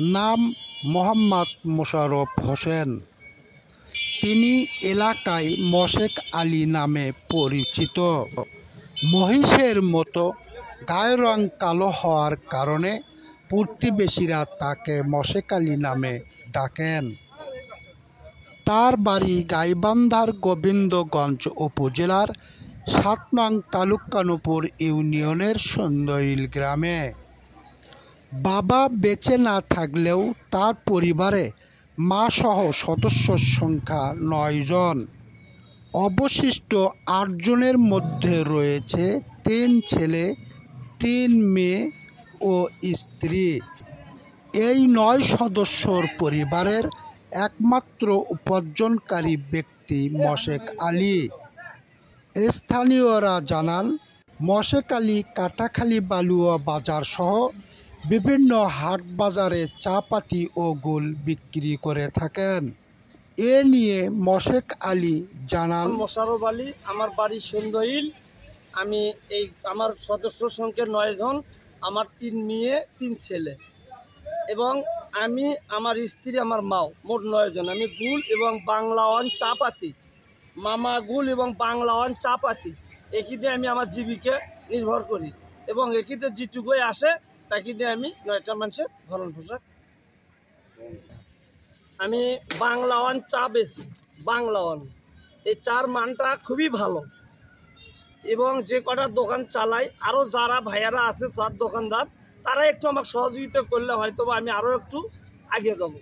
নাম মোহাম্মদ মোশাররফ হোসেন। তিনি এলাকায় মোশেক আলী নামে পরিচিত। মহিষের মতো গায়ের রং কালো হওয়ার কারণে প্রতিবেশীরা তাকে মোশেক আলী নামে ডাকেন। তার বাড়ি গাইবান্ধার গোবিন্দগঞ্জ উপজেলার ৭ নং তালুকানুপুর ইউনিয়নের সন্দইল গ্রামে। বাবা বেঁচে না থাকলেও তার পরিবারে মা-সহ সদস্যর সংখ্যা ৯ জন। অবশিষ্ট ৮ জনের মধ্যে রয়েছে ৩ ছেলে, ৩ মেয়ে ও স্ত্রী। এই ৯ সদস্যর পরিবারের একমাত্র উপার্জনকারী ব্যক্তি মোশেক আলী। স্থানীয়রা জানান, মোশেক আলী কাটাখালী বালুয়া বাজার সহ বিভিন্ন হাট বাজারে চাপাতি ও গুল বিক্রি করে থাকেন। এ নিয়ে মোশেক আলী জানান, মোশাররফ আলী, আমার বাড়ি সন্দইল। আমি আমার সদস্য সংখ্যা ৯ জন। আমার ৩ মেয়ে ৩ ছেলে এবং আমি, আমার স্ত্রী, আমার মাও, মোট ৯ জন। আমি গুল এবং বাংলাওয়ান চাপাতি, মামা গুল এবং বাংলাওয়ান চাপাতি একই দিয়ে আমি আমার জীবিকা নির্ভর করি এবং একইতে যেটুকুই আসে তাকে দিয়ে আমি ৯টা মানুষের ভরণ পোশাক। আমি বাংলাওয়ান চা বেশি, বাংলাওয়ান এই চার মানটা খুবই ভালো এবং যে কটা দোকান চালাই আরও যারা ভাইয়ারা আছে চার দোকানদার, তারা একটু আমাকে সহযোগিতা করলে হয়তো আমি আরও একটু আগে যাব।